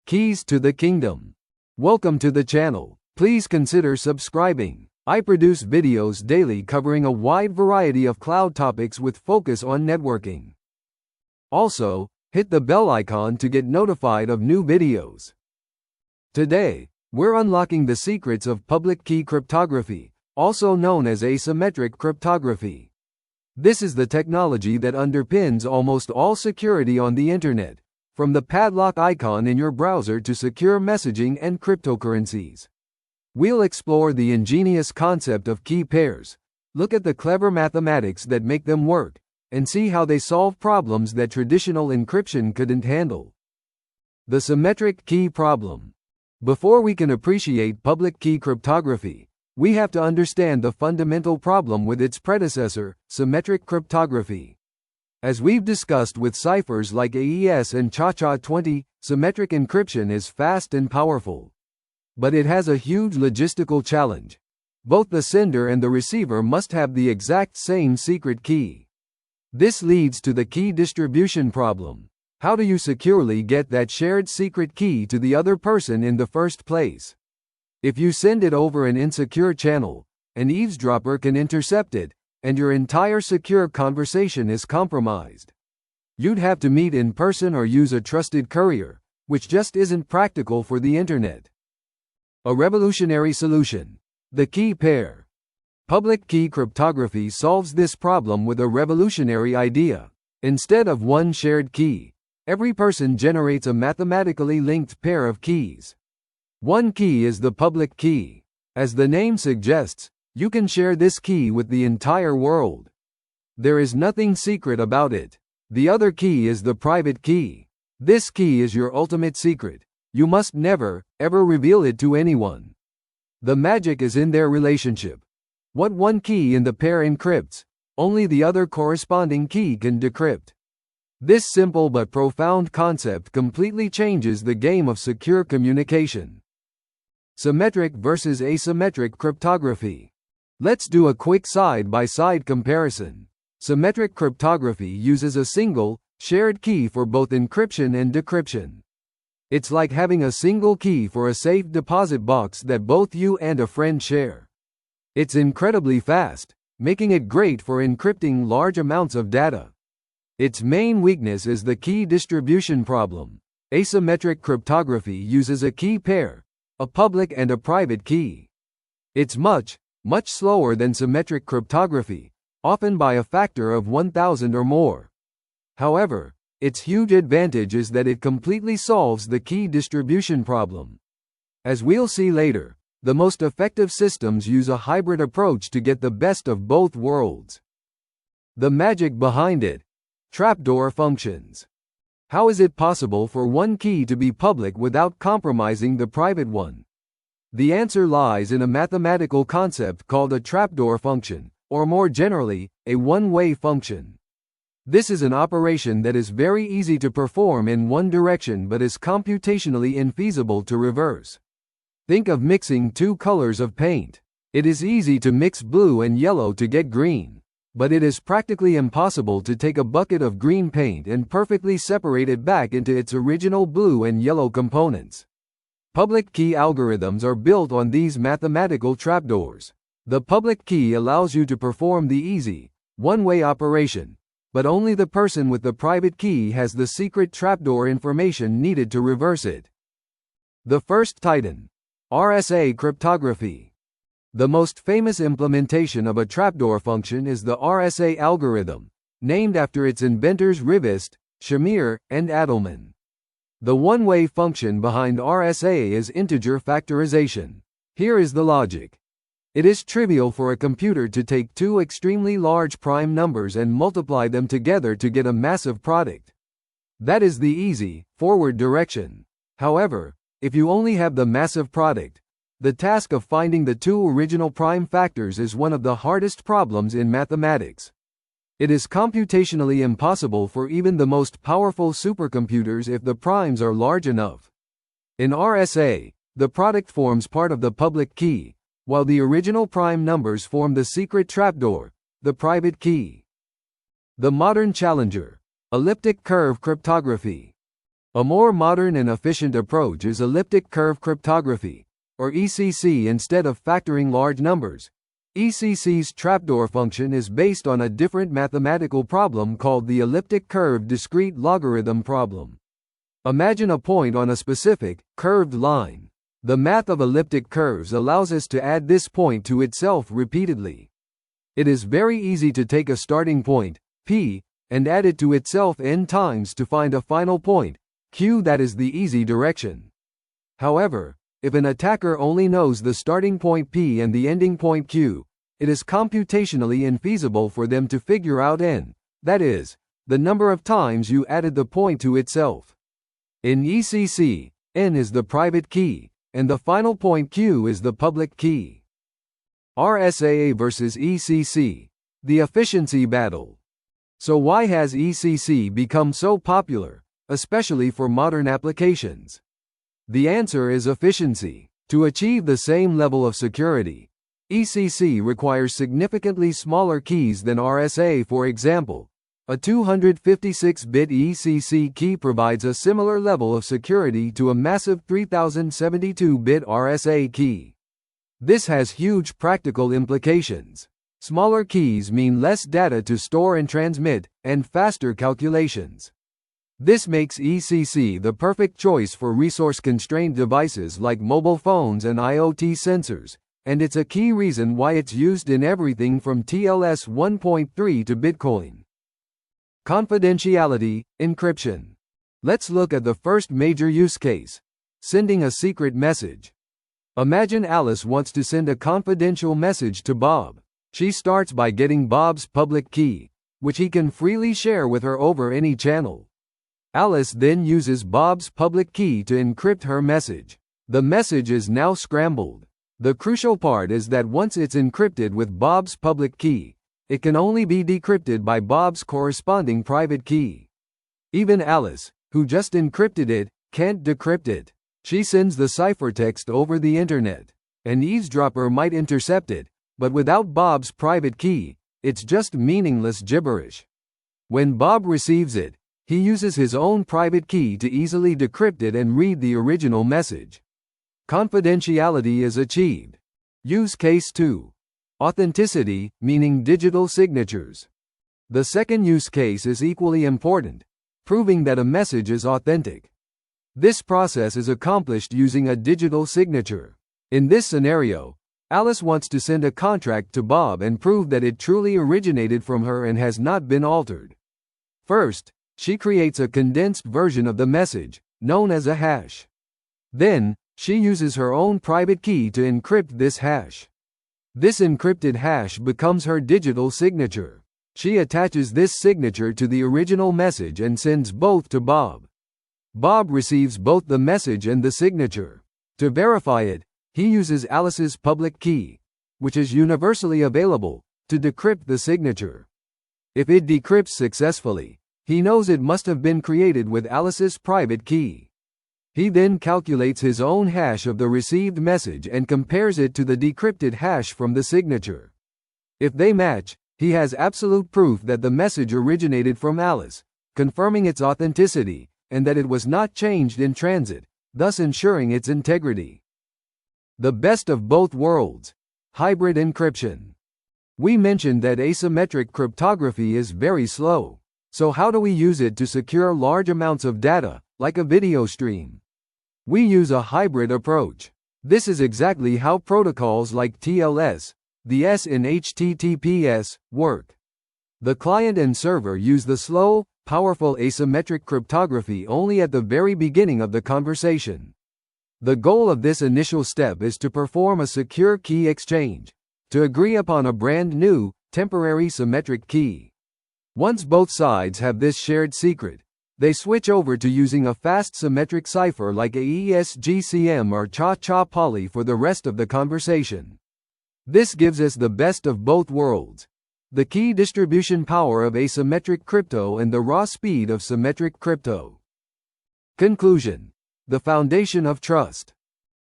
Keys to the Kingdom. Welcome to the channel. Please consider subscribing. I produce videos daily covering a wide variety of cloud topics with focus on networking. Also, hit the bell icon to get notified of new videos. Today, we're unlocking the secrets of public key cryptography, also known as asymmetric cryptography. This is the technology that underpins almost all security on the internet, from the padlock icon in your browser to secure messaging and cryptocurrencies. We'll explore the ingenious concept of key pairs, look at the clever mathematics that make them work, and see how they solve problems that traditional encryption couldn't handle. The symmetric key problem. Before we can appreciate public key cryptography, we have to understand the fundamental problem with its predecessor, symmetric cryptography. As we've discussed with ciphers like AES and SHA-20, symmetric encryption is fast and powerful. But it has a huge logistical challenge. Both the sender and the receiver must have the exact same secret key. This leads to the key distribution problem. How do you securely get that shared secret key to the other person in the first place? If you send it over an insecure channel, an eavesdropper can intercept it, and your entire secure conversation is compromised. You'd have to meet in person or use a trusted courier, which just isn't practical for the internet. A revolutionary solution. The key pair. Public key cryptography solves this problem with a revolutionary idea. Instead of one shared key, every person generates a mathematically linked pair of keys. One key is the public key. As the name suggests, you can share this key with the entire world. There is nothing secret about it. The other key is the private key. This key is your ultimate secret. You must never, ever reveal it to anyone. The magic is in their relationship. What one key in the pair encrypts, only the other corresponding key can decrypt. This simple but profound concept completely changes the game of secure communication. Symmetric versus asymmetric cryptography. Let's do a quick side-by-side comparison. Symmetric cryptography uses a single, shared key for both encryption and decryption. It's like having a single key for a safe deposit box that both you and a friend share. It's incredibly fast, making it great for encrypting large amounts of data. Its main weakness is the key distribution problem. Asymmetric cryptography uses a key pair, a public and a private key. It's much slower than symmetric cryptography, often by a factor of 1,000 or more. However, its huge advantage is that it completely solves the key distribution problem. As we'll see later, the most effective systems use a hybrid approach to get the best of both worlds. The magic behind it. Trapdoor functions. How is it possible for one key to be public without compromising the private one? The answer lies in a mathematical concept called a trapdoor function, or more generally, a one-way function. This is an operation that is very easy to perform in one direction but is computationally infeasible to reverse. Think of mixing two colors of paint. It is easy to mix blue and yellow to get green, but it is practically impossible to take a bucket of green paint and perfectly separate it back into its original blue and yellow components. Public key algorithms are built on these mathematical trapdoors. The public key allows you to perform the easy, one-way operation, but only the person with the private key has the secret trapdoor information needed to reverse it. The first titan. RSA cryptography. The most famous implementation of a trapdoor function is the RSA algorithm, named after its inventors Rivest, Shamir, and Adelman. The one-way function behind RSA is integer factorization. Here is the logic. It is trivial for a computer to take two extremely large prime numbers and multiply them together to get a massive product. That is the easy, forward direction. However, if you only have the massive product, the task of finding the two original prime factors is one of the hardest problems in mathematics. It is computationally impossible for even the most powerful supercomputers if the primes are large enough. In RSA, the product forms part of the public key, while the original prime numbers form the secret trapdoor, the private key. The modern challenger. Elliptic curve cryptography. A more modern and efficient approach is elliptic curve cryptography, or ECC. Instead of factoring large numbers, ECC's trapdoor function is based on a different mathematical problem called the elliptic curve discrete logarithm problem. Imagine a point on a specific, curved line. The math of elliptic curves allows us to add this point to itself repeatedly. It is very easy to take a starting point, P, and add it to itself n times to find a final point, Q. That is the easy direction. However, if an attacker only knows the starting point P and the ending point Q, it is computationally infeasible for them to figure out n, that is, the number of times you added the point to itself. In ECC, n is the private key, and the final point Q is the public key. RSA versus ECC, the efficiency battle. So why has ECC become so popular, especially for modern applications? The answer is efficiency. To achieve the same level of security, ECC requires significantly smaller keys than RSA. For example, a 256-bit ECC key provides a similar level of security to a massive 3072-bit RSA key. This has huge practical implications. Smaller keys mean less data to store and transmit, and faster calculations. This makes ECC the perfect choice for resource-constrained devices like mobile phones and IoT sensors, and it's a key reason why it's used in everything from TLS 1.3 to Bitcoin. Confidentiality, encryption. Let's look at the first major use case: sending a secret message. Imagine Alice wants to send a confidential message to Bob. She starts by getting Bob's public key, which he can freely share with her over any channel. Alice then uses Bob's public key to encrypt her message. The message is now scrambled. The crucial part is that once it's encrypted with Bob's public key, it can only be decrypted by Bob's corresponding private key. Even Alice, who just encrypted it, can't decrypt it. She sends the ciphertext over the internet. An eavesdropper might intercept it, but without Bob's private key, it's just meaningless gibberish. When Bob receives it, he uses his own private key to easily decrypt it and read the original message. Confidentiality is achieved. Use case 2. Authenticity, meaning digital signatures. The second use case is equally important, proving that a message is authentic. This process is accomplished using a digital signature. In this scenario, Alice wants to send a contract to Bob and prove that it truly originated from her and has not been altered. First, she creates a condensed version of the message, known as a hash. Then, she uses her own private key to encrypt this hash. This encrypted hash becomes her digital signature. She attaches this signature to the original message and sends both to Bob. Bob receives both the message and the signature. To verify it, he uses Alice's public key, which is universally available, to decrypt the signature. If it decrypts successfully, he knows it must have been created with Alice's private key. He then calculates his own hash of the received message and compares it to the decrypted hash from the signature. If they match, he has absolute proof that the message originated from Alice, confirming its authenticity, and that it was not changed in transit, thus ensuring its integrity. The best of both worlds. Hybrid encryption. We mentioned that asymmetric cryptography is very slow. So how do we use it to secure large amounts of data, like a video stream? We use a hybrid approach. This is exactly how protocols like TLS, the S in HTTPS, work. The client and server use the slow, powerful asymmetric cryptography only at the very beginning of the conversation. The goal of this initial step is to perform a secure key exchange, to agree upon a brand new, temporary symmetric key. Once both sides have this shared secret, they switch over to using a fast symmetric cipher like AES-GCM or Cha-Cha Poly for the rest of the conversation. This gives us the best of both worlds: the key distribution power of asymmetric crypto and the raw speed of symmetric crypto. Conclusion: the foundation of trust.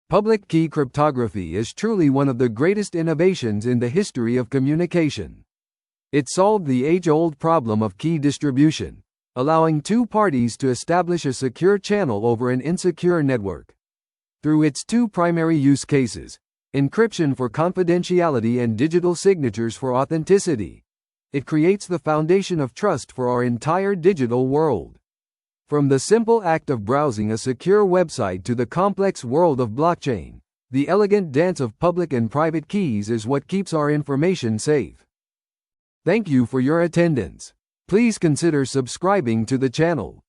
Public key cryptography is truly one of the greatest innovations in the history of communication. It solved the age-old problem of key distribution, allowing two parties to establish a secure channel over an insecure network. Through its two primary use cases, encryption for confidentiality and digital signatures for authenticity, it creates the foundation of trust for our entire digital world. From the simple act of browsing a secure website to the complex world of blockchain, the elegant dance of public and private keys is what keeps our information safe. Thank you for your attendance. Please consider subscribing to the channel.